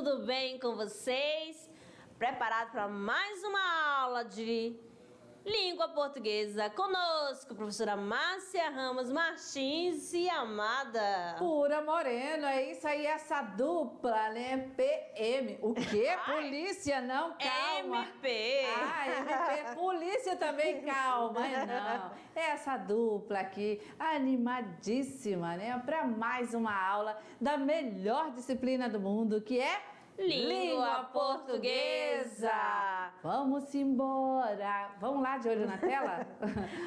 tudo bem com vocês? Preparado para mais uma aula de língua portuguesa conosco, professora Márcia Ramos Martins e Amada Pura Moreno, é isso aí, essa dupla, né? PM, o quê? Polícia, não, calma. MP. MP, polícia também, calma, não. Essa dupla aqui, animadíssima, né? Para mais uma aula da melhor disciplina do mundo, que é Língua Portuguesa. Vamos embora. Vamos lá, de olho na tela?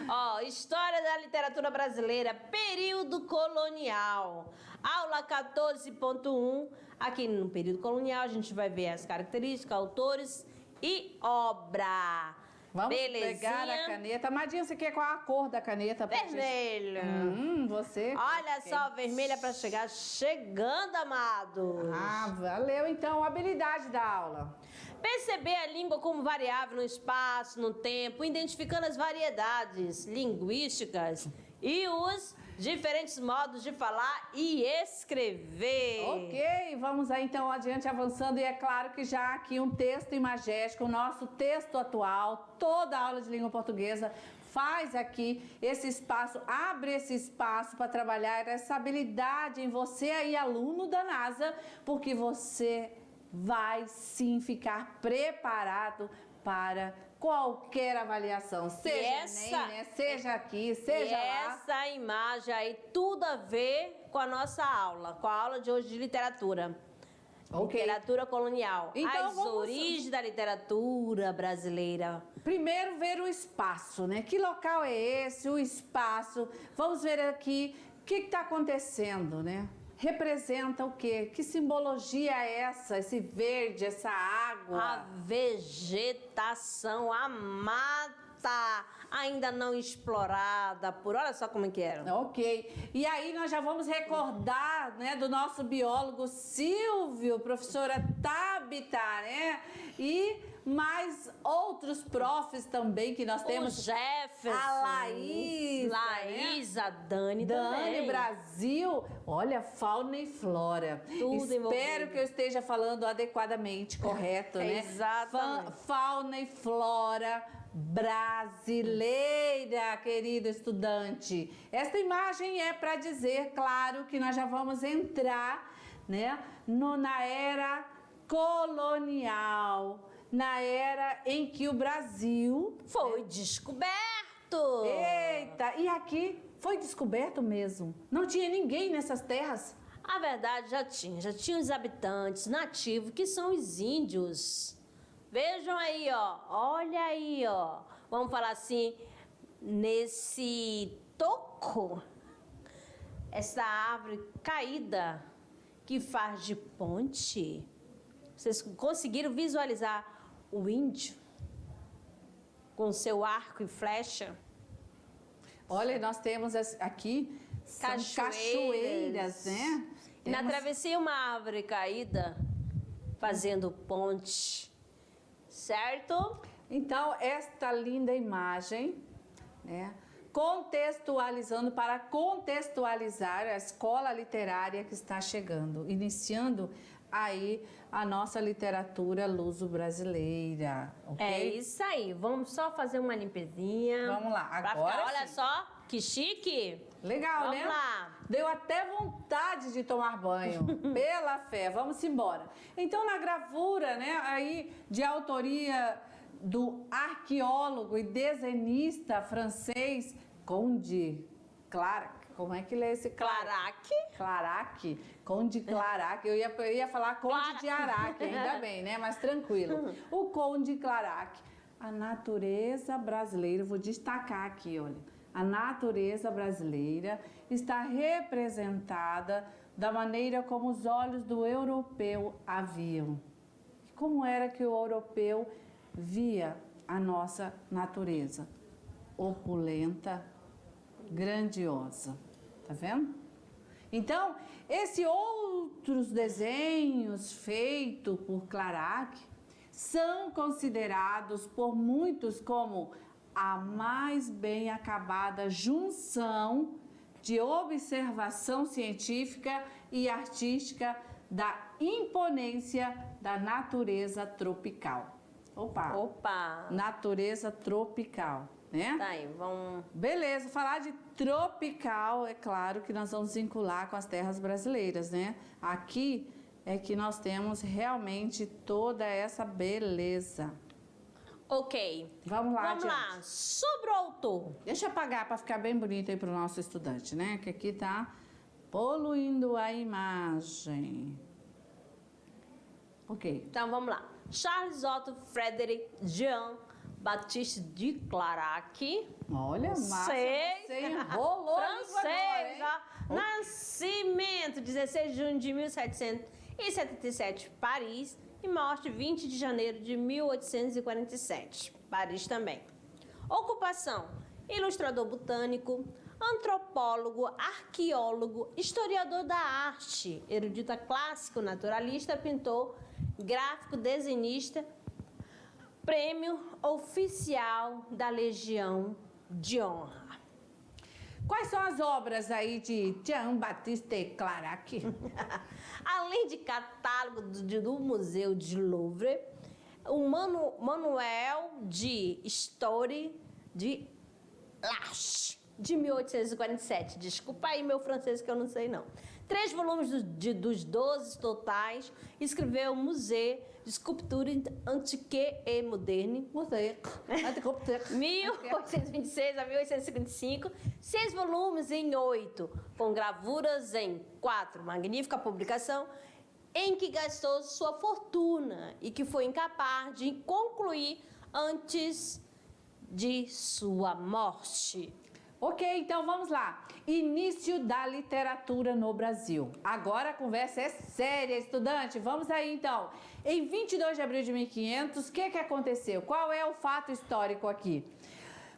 Ó, História da Literatura Brasileira, período colonial. Aula 14.1. Aqui no período colonial a gente vai ver as características, autores e obra. Vamos Belezinha. pegar a caneta. Amadinha, você quer qual a cor da caneta? Vermelho. Você? Olha só, vermelha para chegar. Chegando, amados. Ah, valeu então. Habilidade da aula. Perceber a língua como variável no espaço, no tempo, identificando as variedades linguísticas e os diferentes modos de falar e escrever. Ok, vamos aí então adiante avançando, e é claro que já aqui um texto imagético, o nosso texto atual, toda aula de língua portuguesa faz aqui esse espaço, abre esse espaço para trabalhar essa habilidade em você aí, aluno da NASA, porque você vai sim ficar preparado para qualquer avaliação, seja ENEM, né? Seja aqui, seja lá. Essa imagem aí, tudo a ver com a nossa aula, com a aula de hoje de literatura. Okay. Literatura colonial. Então, as origens da literatura brasileira. Primeiro, ver o espaço, né? Que local é esse, o espaço. Vamos ver aqui o que está acontecendo, né? Representa o quê? Que simbologia é essa? Esse verde, essa água? A vegetação, a mata ainda não explorada por... Olha só como é que era. Ok. E aí nós já vamos recordar, né, do nosso biólogo Silvio, professora Tabita, né? E mais outros profs também que nós temos. O Jefferson. A Laís. Laís, né? a Dani também. Brasil. Olha, fauna e flora. Tudo Espero envolvido. que eu esteja falando adequadamente, correto, né? Exatamente. Fauna e flora brasileira, querido estudante. Esta imagem é para dizer, claro, que nós já vamos entrar, né, na era colonial, na era em que o Brasil foi descoberto. Eita, e aqui foi descoberto mesmo. Não tinha ninguém nessas terras. A verdade já tinha os habitantes nativos, que são os índios. Vejam aí, ó. Olha aí, ó. Vamos falar assim, nesse toco, essa árvore caída que faz de ponte. Vocês conseguiram visualizar o índio com seu arco e flecha? Olha, nós temos aqui cachoeiras, né? E na travessia uma árvore caída fazendo ponte, certo? Então, esta linda imagem, né? Contextualizando, para contextualizar a escola literária que está chegando, iniciando aí a nossa literatura luso-brasileira, ok? É isso aí, vamos só fazer uma limpezinha. Vamos lá, agora olha só, que chique. Legal, vamos né? Vamos lá. Deu até vontade de tomar banho, pela fé, vamos embora. Então, na gravura, né, aí de autoria do arqueólogo e desenhista francês Conde Clarac. Como é que lê esse Clarac? Clarac. Conde Clarac. Eu ia falar Conde de Araque, ainda bem, né? Mas tranquilo. O Conde Clarac. A natureza brasileira, vou destacar aqui, olha. A natureza brasileira está representada da maneira como os olhos do europeu a viam. Como era que o europeu via a nossa natureza? Opulenta, grandiosa. Tá vendo? Então, esses outros desenhos feitos por Clarac são considerados por muitos como a mais bem acabada junção de observação científica e artística da imponência da natureza tropical. Opa! Natureza tropical, né? Tá aí, vamos... Beleza, falar de tropical, é claro que nós vamos vincular com as terras brasileiras, né? Aqui é que nós temos realmente toda essa beleza. Ok. Vamos lá, Vamos lá. adiante. Sobre o autor. Deixa eu apagar para ficar bem bonito aí para o nosso estudante, né? Que aqui tá poluindo a imagem. Ok. Então, vamos lá. Charles Otto Frederick Jean Baptiste de Clairac. Olha, Márcia, Francês. você enrolou a língua agora, hein? ó. Nascimento, 16 de junho de 1777, Paris. E morte, 20 de janeiro de 1847, Paris também. Ocupação, ilustrador botânico, antropólogo, arqueólogo, historiador da arte, erudita clássico, naturalista, pintor, gráfico, desenhista, prêmio oficial da Legião de Honra. Quais são as obras aí de Jean-Baptiste Clairac? Além de catálogo do Museu de Louvre, o Manuel de Histoire de l'Arche, de 1847. Desculpa aí meu francês que eu não sei não. 3 volumes dos 12 totais. Escreveu Musée de Sculpture Antique et Moderne. Museu. 1826 a 1855, 6 volumes em 8, com gravuras em 4, magnífica publicação, em que gastou sua fortuna e que foi incapaz de concluir antes de sua morte. Ok, então vamos lá. Início da literatura no Brasil. Agora a conversa é séria, estudante. Vamos aí então. Em 22 de abril de 1500, o que aconteceu? Qual é o fato histórico aqui?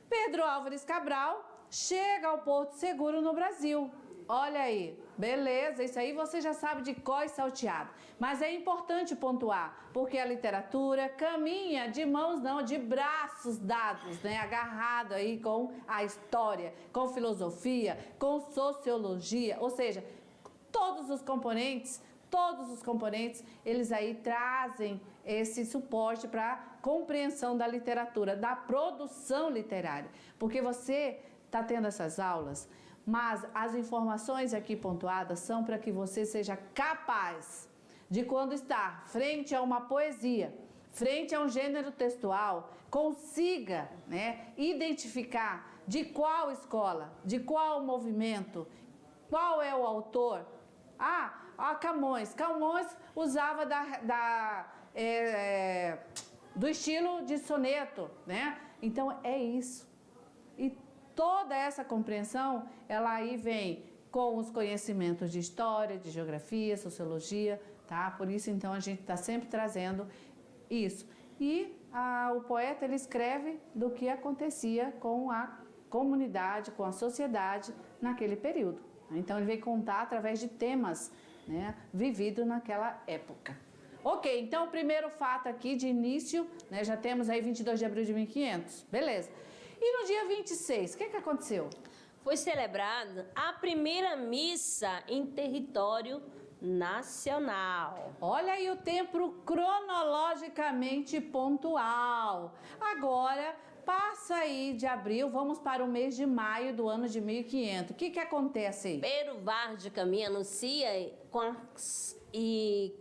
Pedro Álvares Cabral chega ao Porto Seguro no Brasil. Olha aí, beleza, isso aí você já sabe de cor e salteado. Mas é importante pontuar, porque a literatura caminha de mãos não, de braços dados, né? Agarrado aí com a história, com filosofia, com sociologia, ou seja, todos os componentes, eles aí trazem esse suporte para a compreensão da literatura, da produção literária. Porque você está tendo essas aulas, mas as informações aqui pontuadas são para que você seja capaz de, quando estar frente a uma poesia, frente a um gênero textual, consiga, né, identificar de qual escola, de qual movimento, qual é o autor. Camões. Camões usava do estilo de soneto, né? Então é isso. E toda essa compreensão, ela aí vem com os conhecimentos de história, de geografia, sociologia, tá? Por isso, então, a gente está sempre trazendo isso. E o poeta, ele escreve do que acontecia com a comunidade, com a sociedade naquele período. Então, ele vem contar através de temas, né, vividos naquela época. Ok, então, o primeiro fato aqui de início, né, já temos aí 22 de abril de 1500, beleza. E no dia 26, o que aconteceu? Foi celebrada a primeira missa em território nacional. Olha aí o tempo cronologicamente pontual. Agora, passa aí de abril, vamos para o mês de maio do ano de 1500. O que acontece aí? Pedro Vaz de Caminha anuncia e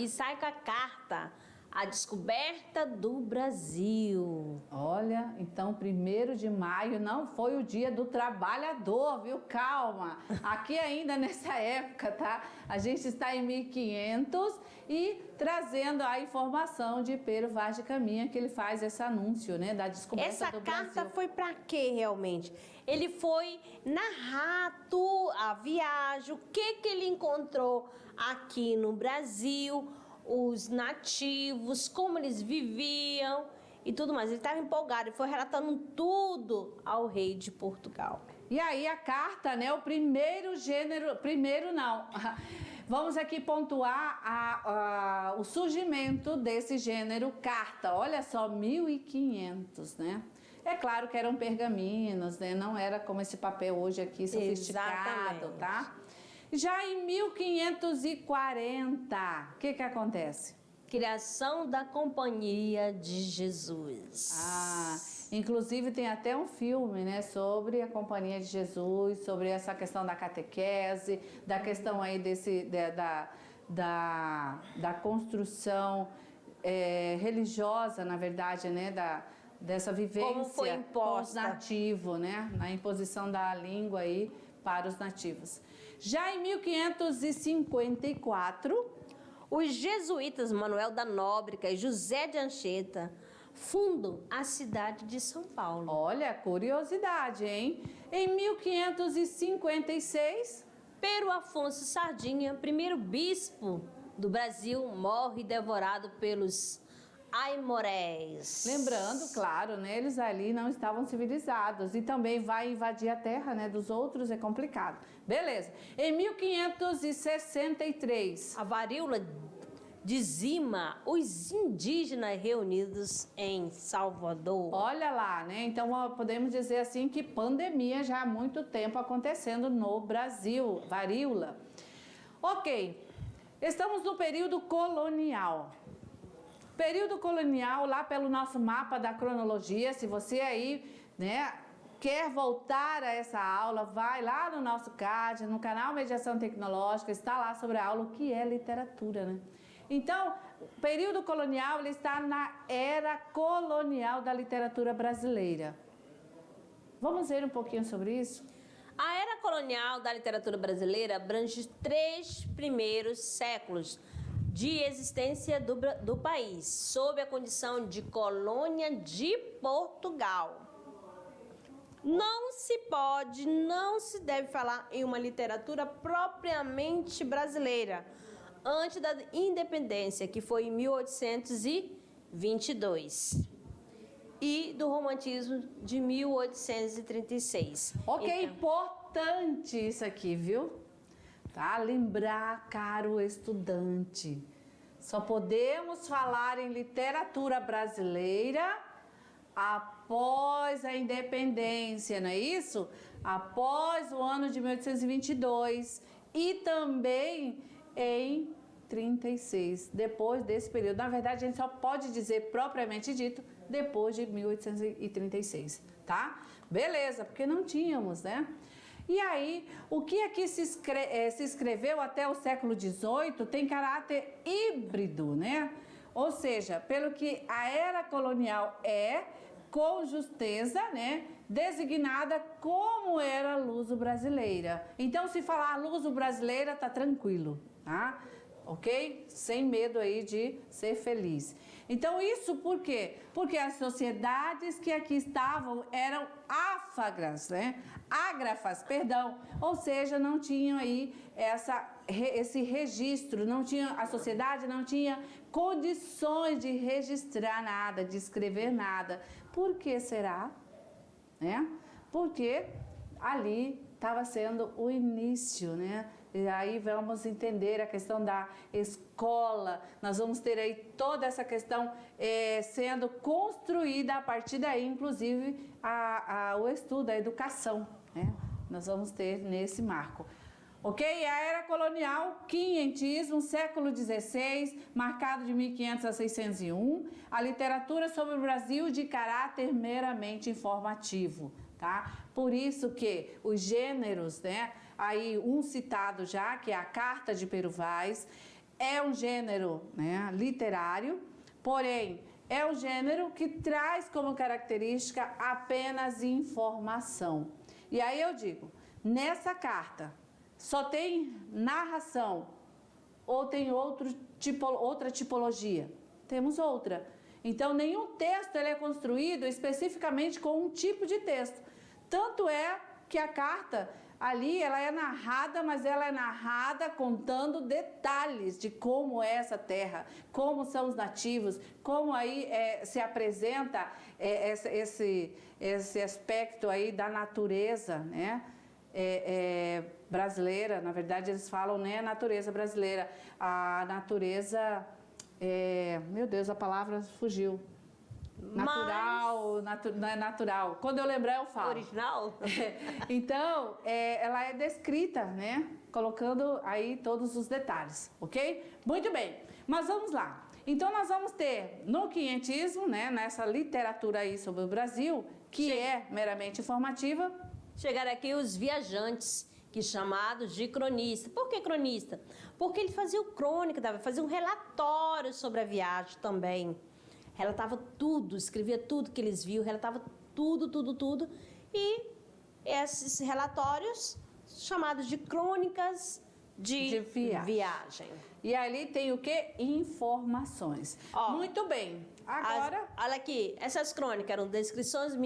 sai com a carta a descoberta do Brasil. Olha, então 1º de maio não foi o dia do trabalhador, viu? Calma, aqui ainda nessa época, tá? A gente está em 1500 e trazendo a informação de Pedro Vaz de Caminha, que ele faz esse anúncio, né, da descoberta do Brasil. Essa carta foi para quê, realmente? Ele foi narrar a viagem, o que ele encontrou aqui no Brasil, os nativos, como eles viviam e tudo mais. Ele estava empolgado e foi relatando tudo ao rei de Portugal. E aí a carta, né, o primeiro gênero, vamos aqui pontuar o surgimento desse gênero carta. Olha só, 1500, né? É claro que eram pergaminos, né? Não era como esse papel hoje aqui sofisticado, Exatamente. tá? Já em 1540, o que acontece? Criação da Companhia de Jesus. Inclusive tem até um filme, né, sobre a Companhia de Jesus, sobre essa questão da catequese, da questão aí da construção religiosa, na verdade, né, dessa vivência como foi imposta com os nativos, né, na imposição da língua aí para os nativos. Já em 1554, os jesuítas Manuel da Nóbrega e José de Anchieta fundam a cidade de São Paulo. Olha, curiosidade, hein? Em 1556, Pero Afonso Sardinha, primeiro bispo do Brasil, morre devorado pelos aimorés. lembrando, claro, né, eles ali não estavam civilizados e também vai invadir a terra, né, dos outros, é complicado. Beleza. Em 1563, a varíola dizima os indígenas reunidos em Salvador. olha lá, né? Então podemos dizer assim que pandemia já há muito tempo acontecendo no Brasil, varíola. Ok, estamos no período colonial. Período colonial, lá pelo nosso mapa da cronologia, se você aí, né, quer voltar a essa aula, vai lá no nosso CAD, no canal Mediação Tecnológica, está lá sobre a aula o que é literatura, né? Então, o período colonial, ele está na era colonial da literatura brasileira. Vamos ver um pouquinho sobre isso? A era colonial da literatura brasileira abrange os 3 primeiros séculos de existência do país, sob a condição de colônia de Portugal. Não se pode, não se deve falar em uma literatura propriamente brasileira, antes da independência, que foi em 1822, e do romantismo de 1836. Ok, Então, importante isso aqui, viu? Tá? Lembrar, caro estudante, só podemos falar em literatura brasileira após a independência, não é isso? Após o ano de 1822 e também em 36, depois desse período. Na verdade, a gente só pode dizer propriamente dito depois de 1836, tá? Beleza, porque não tínhamos, né? E aí, o que aqui se escreveu até o século XVIII tem caráter híbrido, né? Ou seja, pelo que a era colonial é, com justeza, né, designada como era luso-brasileira. Então, se falar luso-brasileira, tá tranquilo, tá? Ok? Sem medo aí de ser feliz. Então, isso por quê? Porque as sociedades que aqui estavam eram áfagras, né? Ágrafas, perdão. Ou seja, não tinham aí esse registro, não tinha, a sociedade não tinha condições de registrar nada, de escrever nada. Por que será? Né? Porque ali estava sendo o início, né? E aí vamos entender a questão da escola, nós vamos ter aí toda essa questão sendo construída a partir daí, inclusive o estudo, a educação, né? Nós vamos ter nesse marco. Ok? A era colonial, quinhentismo, século XVI, marcado de 1500 a 601, a literatura sobre o Brasil de caráter meramente informativo, tá? Por isso que os gêneros, né? Aí um citado já, que é a Carta de Pero Vaz, é um gênero, né, literário, porém é um gênero que traz como característica apenas informação. E aí eu digo, nessa carta só tem narração ou tem outra tipologia? Temos outra. Então nenhum texto ele é construído especificamente com um tipo de texto. Tanto é que a carta ali ela é narrada, mas ela é narrada contando detalhes de como é essa terra, como são os nativos, como aí se apresenta esse aspecto aí da natureza, né? Brasileira. Na verdade eles falam, né, natureza brasileira, a natureza, meu Deus, a palavra fugiu. Não é natural. Quando eu lembrar, eu falo. Original? Então, ela é descrita, né? Colocando aí todos os detalhes, ok? Muito bem, mas vamos lá. Então, nós vamos ter no quinhentismo, né? Nessa literatura aí sobre o Brasil, que é meramente informativa. Chegaram aqui os viajantes, que chamados de cronista. Por que cronista? Porque ele fazia crônica, fazia um relatório sobre a viagem também. Relatava tudo, escrevia tudo que eles viam, relatava tudo. E esses relatórios, chamados de crônicas de viagem. E ali tem o quê? Informações. Ó, muito bem. Agora... olha aqui, essas crônicas eram descrições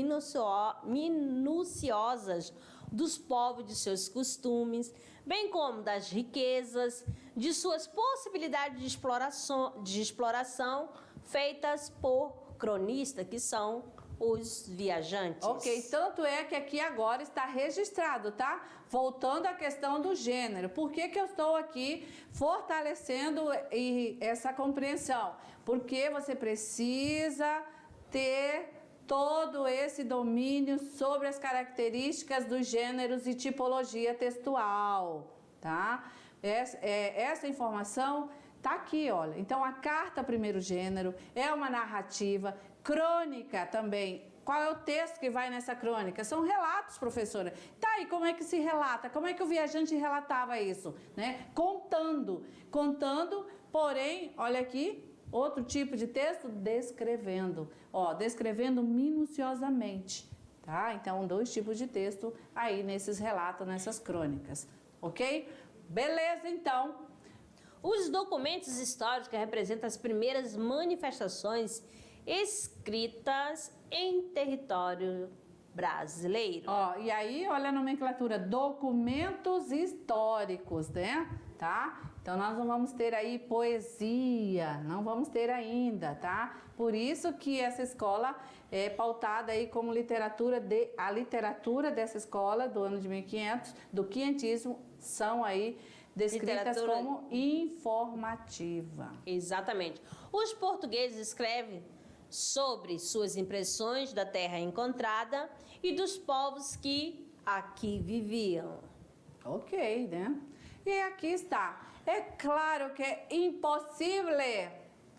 minuciosas dos povos, de seus costumes, bem como das riquezas, de suas possibilidades de exploração feitas por cronistas, que são os viajantes. Ok, tanto é que aqui agora está registrado, tá? Voltando à questão do gênero. Por que que eu estou aqui fortalecendo essa compreensão? Porque você precisa ter todo esse domínio sobre as características dos gêneros e tipologia textual, tá? Essa informação tá aqui, olha. Então, a carta primeiro gênero é uma narrativa, crônica também. Qual é o texto que vai nessa crônica? São relatos, professora. Tá, e como é que se relata? Como é que o viajante relatava isso? Né? Contando, porém, olha aqui, outro tipo de texto, descrevendo. Ó, descrevendo minuciosamente, tá? Então, 2 tipos de texto aí nesses relatos, nessas crônicas, ok? Beleza, então. Os documentos históricos representam as primeiras manifestações escritas em território brasileiro. Ó, e aí, olha a nomenclatura, documentos históricos, né? Tá? Então, nós não vamos ter aí poesia, não vamos ter ainda, tá? Por isso que essa escola é pautada aí como a literatura dessa escola do ano de 1500, do quinhentismo, são aí descritas como informativa. Exatamente. Os portugueses escrevem sobre suas impressões da terra encontrada e dos povos que aqui viviam. Ok, né? E aqui está. É claro que é impossível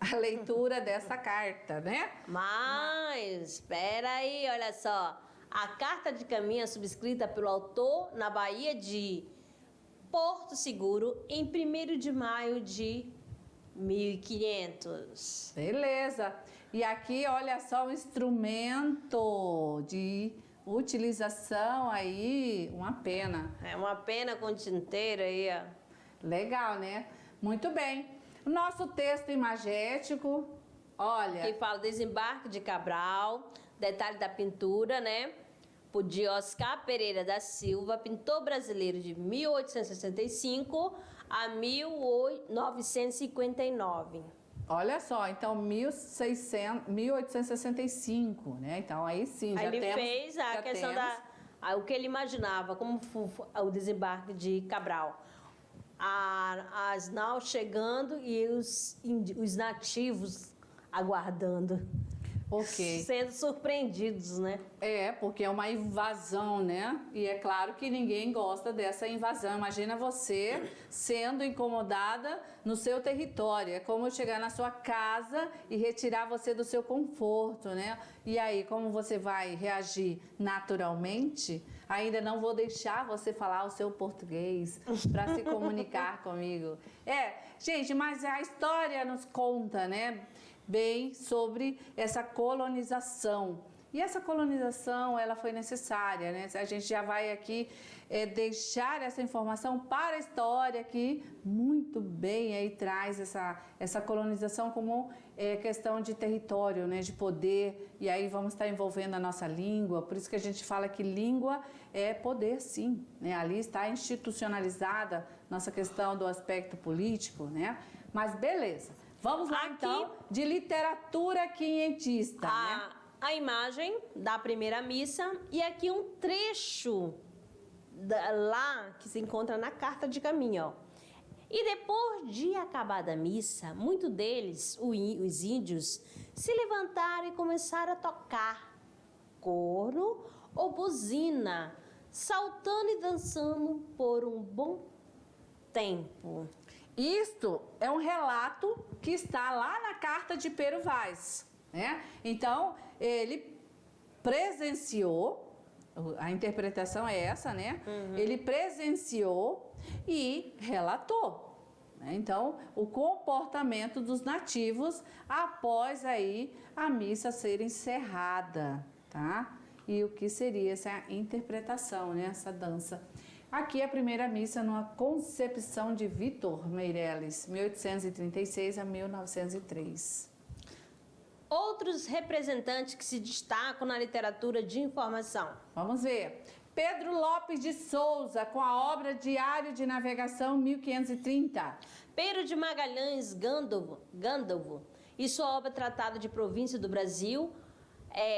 a leitura dessa carta, né? Mas, espera aí, olha só. A carta de caminho é subscrita pelo autor na Bahia de Porto Seguro em 1º de maio de 1500. Beleza. E aqui, olha só, o instrumento de utilização aí, uma pena. É uma pena com tinteiro aí, ó. Legal, né? Muito bem. O nosso texto imagético, olha... Que fala desembarque de Cabral, detalhe da pintura, né? Por de Oscar Pereira da Silva, pintor brasileiro de 1865 a 1959. Olha só, então 1865, né? Então aí sim, já ele temos... fez a questão o que ele imaginava, como o desembarque de Cabral. As naus chegando e os nativos aguardando. Ok. Sendo surpreendidos, né? É, porque é uma invasão, né? E é claro que ninguém gosta dessa invasão. Imagina você sendo incomodada no seu território. É como chegar na sua casa e retirar você do seu conforto, né? E aí, como você vai reagir naturalmente? Ainda não vou deixar você falar o seu português para se comunicar comigo. Gente, mas a história nos conta, né? Bem sobre essa colonização. E essa colonização, ela foi necessária, né? A gente já vai aqui deixar essa informação para a história que muito bem aí traz essa colonização como questão de território, né? De poder, e aí vamos estar envolvendo a nossa língua, por isso que a gente fala que língua é poder, sim, né? Ali está institucionalizada nossa questão do aspecto político, né? Mas beleza. Vamos lá, aqui, então, de literatura quinhentista, né? A imagem da primeira missa e aqui um trecho lá que se encontra na carta de caminho, ó. E depois de acabada a missa, muitos deles, os índios, se levantaram e começaram a tocar corno ou buzina, saltando e dançando por um bom tempo. Isto é um relato que está lá na carta de Pero Vaz, né? Então, ele presenciou, a interpretação é essa, né? Ele presenciou e relatou, né? Então, o comportamento dos nativos após aí a missa ser encerrada, tá? E o que seria essa interpretação, né? Essa dança. Aqui a primeira missa numa concepção de Vitor Meireles, 1836 a 1903. Outros representantes que se destacam na literatura de informação. Vamos ver. Pedro Lopes de Souza, com a obra Diário de Navegação, 1530. Pedro de Magalhães Gandolfo e sua obra Tratado de Província do Brasil,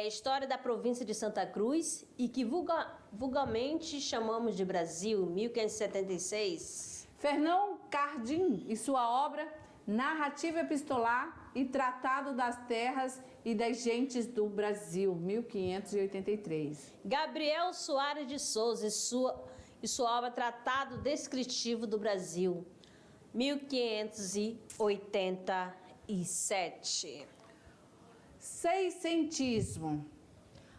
História da Província de Santa Cruz, e que vulgarmente chamamos de Brasil, 1576. Fernão Cardim e sua obra Narrativa Epistolar e Tratado das Terras e das Gentes do Brasil, 1583. Gabriel Soares de Souza e sua obra Tratado Descritivo do Brasil, 1587. Seiscentismo.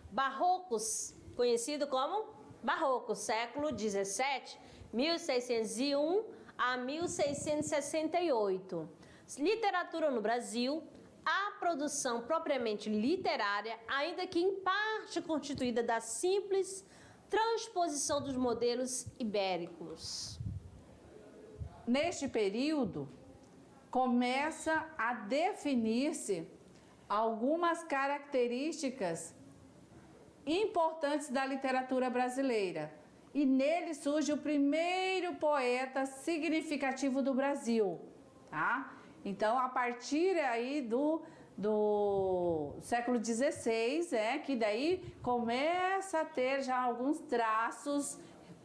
Barrocos, conhecido como Barroco, século 17, 1601 a 1668. Literatura no Brasil, a produção propriamente literária, ainda que em parte constituída da simples transposição dos modelos ibéricos. Neste período, começa a definir-se algumas características importantes da literatura brasileira. E nele surge o primeiro poeta significativo do Brasil, tá? Então, a partir aí do século XVI, que daí começa a ter já alguns traços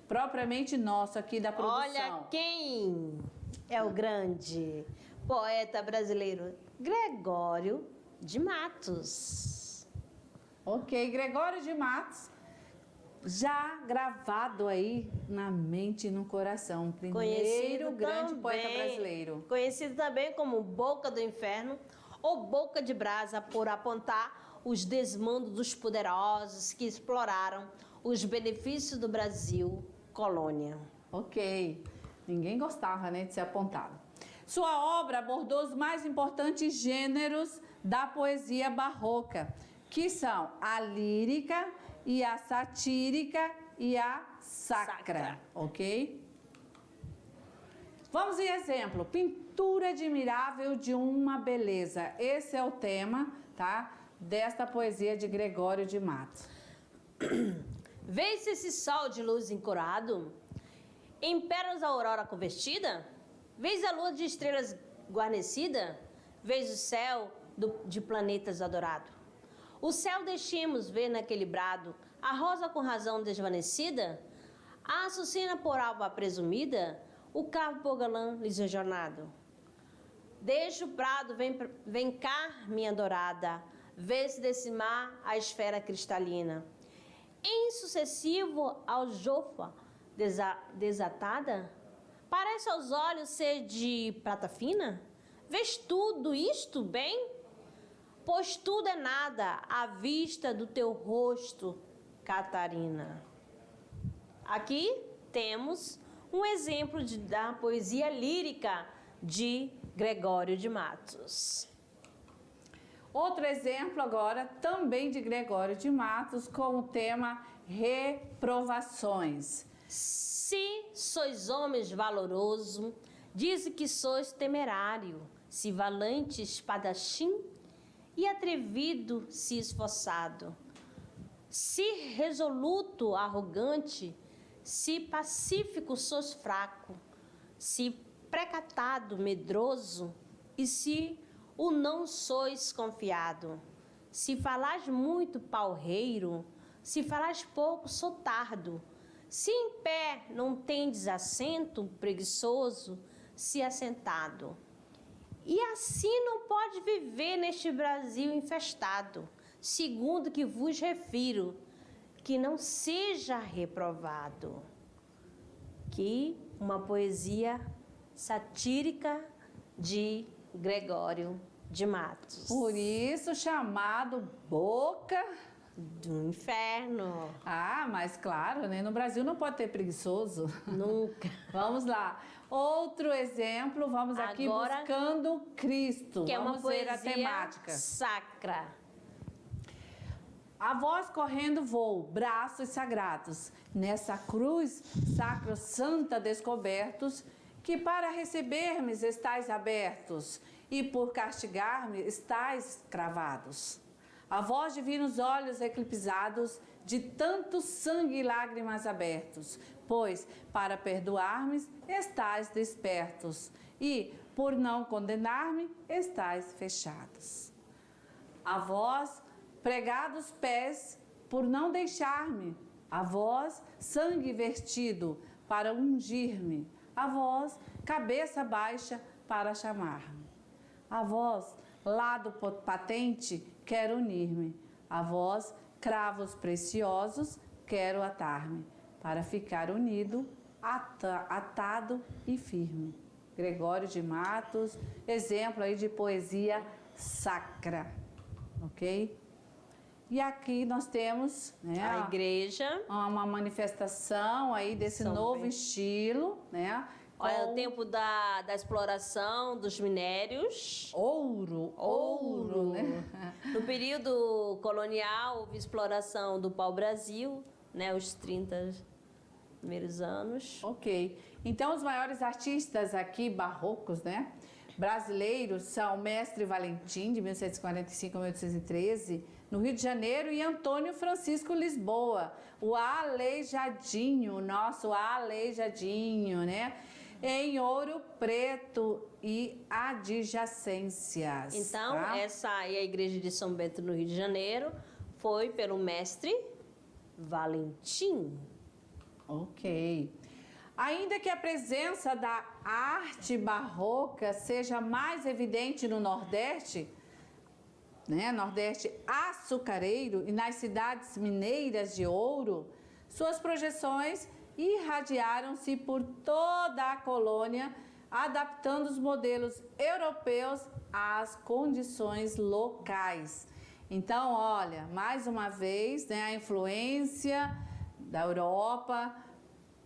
propriamente nossos aqui da produção. Olha quem é o grande poeta brasileiro, Gregório de Matos. Ok, Gregório de Matos, já gravado aí na mente e no coração. Primeiro grande poeta brasileiro. Conhecido também como Boca do Inferno ou Boca de Brasa, por apontar os desmandos dos poderosos que exploraram os benefícios do Brasil colônia. Ok, ninguém gostava, né, de ser apontado. Sua obra abordou os mais importantes gêneros da poesia barroca, que são a lírica e a satírica e a sacra, ok? Vamos em exemplo, pintura admirável de uma beleza. Esse é o tema, tá, desta poesia de Gregório de Matos. Vês esse sol de luz encorado, em pérolas a aurora convertida? Vês a lua de estrelas guarnecida? Vês o céu de planetas adorado? O céu deixemos ver naquele brado, a rosa com razão desvanecida, a açucena por alva presumida, o cravo por galã lisonjeado. Deixa o prado, vem cá, minha dourada, vê-se desse mar a esfera cristalina. Em sucessivo aljofa desatada, parece aos olhos ser de prata fina? Vês tudo isto bem? Pois tudo é nada à vista do teu rosto, Catarina. Aqui temos um exemplo da poesia lírica de Gregório de Matos. Outro exemplo agora, também de Gregório de Matos, com o tema Reprovações. Se sois homens valoroso, diz que sois temerário, se valente espadachim, e atrevido se esforçado, se resoluto arrogante, se pacífico sois fraco, se precatado medroso, e se o não sois confiado, se falais muito palreiro, se falais pouco sotardo, se em pé não tendes assento preguiçoso, se assentado. E assim não pode viver neste Brasil infestado, segundo que vos refiro, que não seja reprovado. Que uma poesia satírica de Gregório de Matos. Por isso chamado Boca Do Inferno. Ah, mas claro, né? No Brasil não pode ter preguiçoso. Nunca. Vamos lá. Outro exemplo, vamos aqui Agora, buscando Cristo. Que é uma Vamos ver a poesia temática. sacra. A voz correndo voo, braços sagrados, nessa cruz sacro-santa descobertos, que para receber-me estáis abertos, e por castigar-me estáis cravados. A vós divinos olhos eclipsados, de tanto sangue e lágrimas abertos, pois para perdoar-me estáis despertos, e por não condenar-me estáis fechados. A vós pregados pés, por não deixar-me, a vós sangue vertido para ungir-me, a vós cabeça baixa para chamar-me, a vós lado patente quero unir-me, a vós cravos preciosos quero atar-me, para ficar unido, atado e firme. Gregório de Matos, exemplo aí de poesia sacra, ok? E aqui nós temos, né, A igreja. uma manifestação aí desse São novo bem- estilo, né? Olha, com o tempo da exploração dos minérios. ouro, né? No período colonial, houve exploração do pau-brasil, né, os 30 primeiros anos. Ok. Então, os maiores artistas aqui, barrocos, né? Brasileiros são Mestre Valentim, de 1745 a 1813, no Rio de Janeiro, e Antônio Francisco Lisboa, o Aleijadinho, nosso Aleijadinho, né? Em Ouro Preto e adjacências. Então, tá? essa aí, a igreja de São Bento, no Rio de Janeiro, foi pelo mestre Valentim. Ok. Ainda que a presença da arte barroca seja mais evidente no Nordeste, né, Nordeste açucareiro e nas cidades mineiras de ouro, suas projeções irradiaram-se por toda a colônia, adaptando os modelos europeus às condições locais. Então, olha, mais uma vez, né, a influência da Europa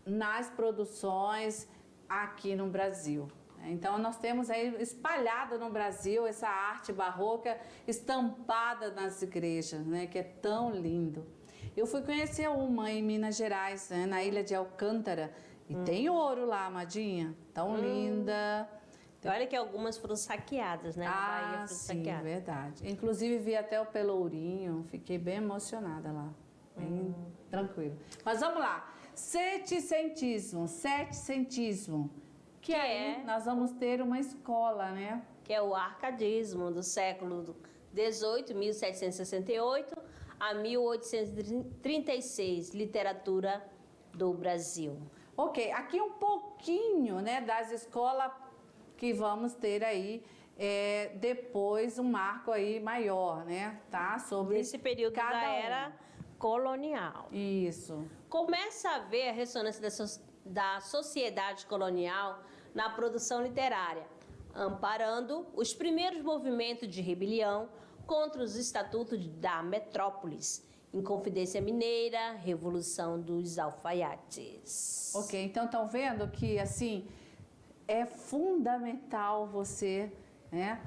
nas produções aqui no Brasil. Então, nós temos aí espalhada no Brasil essa arte barroca estampada nas igrejas, né, que é tão lindo. Eu fui conhecer uma em Minas Gerais, né, na ilha de Alcântara, e tem ouro lá, amadinha, tão linda. Olha que algumas foram saqueadas, né? Na Bahia foram Sim, saqueadas. verdade. Inclusive, vi até o Pelourinho, fiquei bem emocionada lá, bem tranquilo. Mas vamos lá, setecentismo, que aí é? nós vamos ter uma escola, né? Que é o arcadismo do século XVIII, 1768 a 1836, literatura do Brasil. Ok, aqui um pouquinho, né, das escolas que vamos ter aí, depois um marco aí maior, né, tá? Sobre Nesse período cada da um. era colonial. Isso. Começa a ver a ressonância da sociedade colonial na produção literária, amparando os primeiros movimentos de rebelião contra os estatutos da metrópolis, Inconfidência Mineira, Revolução dos Alfaiates. Ok, então estão vendo que, assim, é fundamental você, né,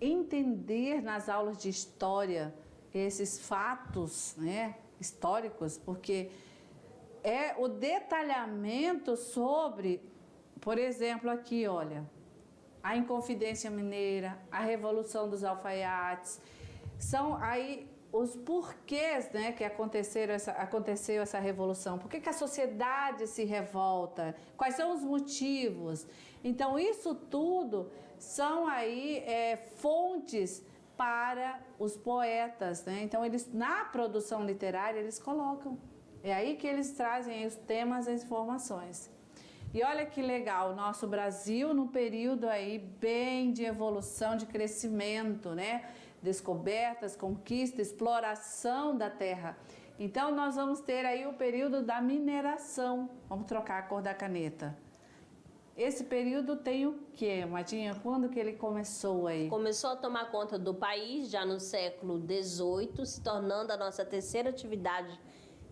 entender nas aulas de história esses fatos, né, históricos, porque é o detalhamento sobre, por exemplo, aqui, olha, a Inconfidência Mineira, a Revolução dos Alfaiates, são aí os porquês, né, que aconteceu essa revolução. Por que a sociedade se revolta? Quais são os motivos? Então, isso tudo são aí fontes para os poetas, né? Então, eles, na produção literária, eles colocam. É aí que eles trazem os temas e as informações. E olha que legal, o nosso Brasil num período aí bem de evolução, de crescimento, né? Descobertas, conquista, exploração da terra. Então nós vamos ter aí o período da mineração. Vamos trocar a cor da caneta. Esse período tem o quê, Madinha? Quando que ele começou aí? Começou a tomar conta do país já no século XVIII, se tornando a nossa terceira atividade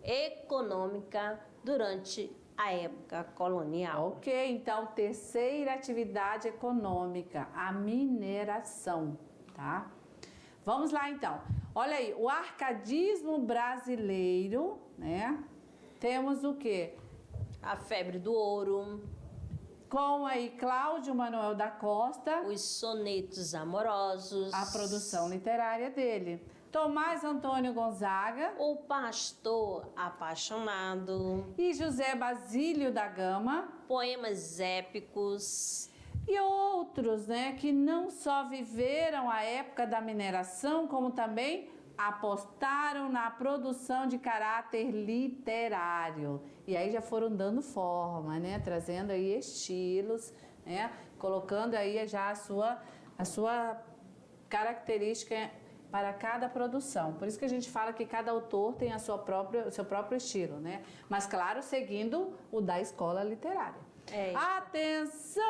econômica durante a época colonial. Ok, então terceira atividade econômica, a mineração, tá? Vamos lá então. Olha aí, o arcadismo brasileiro, né? Temos o quê? A febre do ouro, Com aí Cláudio Manuel da Costa, os sonetos amorosos, a produção literária dele. Tomás Antônio Gonzaga o pastor apaixonado, e José Basílio da Gama poemas épicos, e outros, né, que não só viveram a época da mineração, como também apostaram na produção de caráter literário. E aí já foram dando forma, né, trazendo aí estilos, né, colocando aí já a sua característica para cada produção. Por isso que a gente fala que cada autor tem o seu próprio estilo, né? Mas claro, seguindo o da escola literária. É isso. Atenção!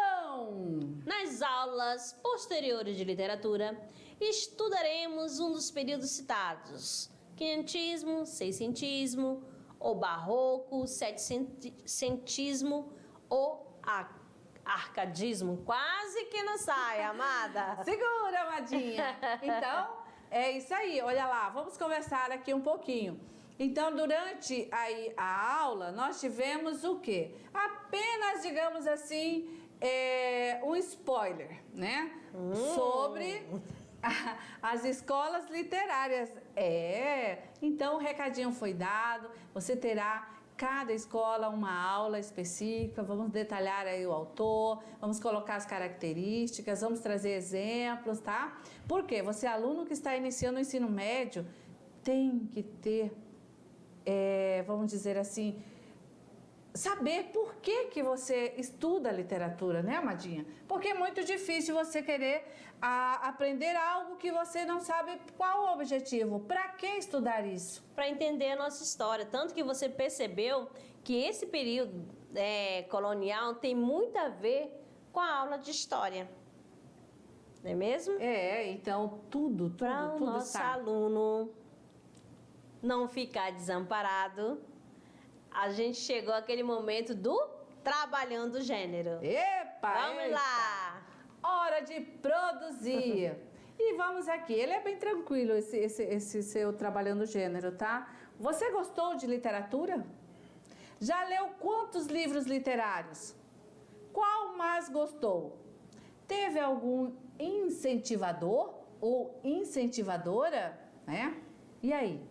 Nas aulas posteriores de literatura, estudaremos um dos períodos citados: quinhentismo, seiscentismo, o barroco, setecentismo, o arcadismo. Quase que não sai, amada. Segura, Amadinha! Então, é isso aí. Olha lá, vamos conversar aqui um pouquinho. Então, durante aí a aula, nós tivemos o quê? Apenas, digamos assim, um spoiler, né? Sobre as escolas literárias. Então o recadinho foi dado, você terá cada escola uma aula específica, vamos detalhar aí o autor, vamos colocar as características, vamos trazer exemplos, tá? Porque você, aluno que está iniciando o ensino médio, tem que ter, vamos dizer assim, saber por que você estuda literatura, né, Amadinha? Porque é muito difícil você querer aprender algo que você não sabe qual o objetivo. Para que estudar isso? Para entender a nossa história. Tanto que você percebeu que esse período colonial tem muito a ver com a aula de história. Não é mesmo? Então tudo Para o nosso aluno não ficar desamparado, a gente chegou àquele momento do trabalhando o gênero. Vamos lá! Hora de produzir! E vamos aqui, ele é bem tranquilo, esse seu trabalhando o gênero, tá? Você gostou de literatura? Já leu quantos livros literários? Qual mais gostou? Teve algum incentivador ou incentivadora, né? E aí?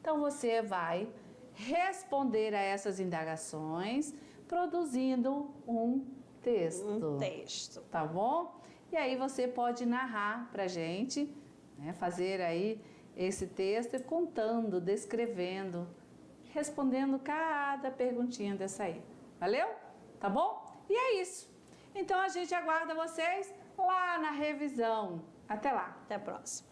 Então você vai responder a essas indagações produzindo um texto. Tá bom? E aí você pode narrar pra gente, né, fazer aí esse texto contando, descrevendo, respondendo cada perguntinha dessa aí. Valeu? Tá bom? E é isso. Então a gente aguarda vocês lá na revisão. Até lá. Até a próxima.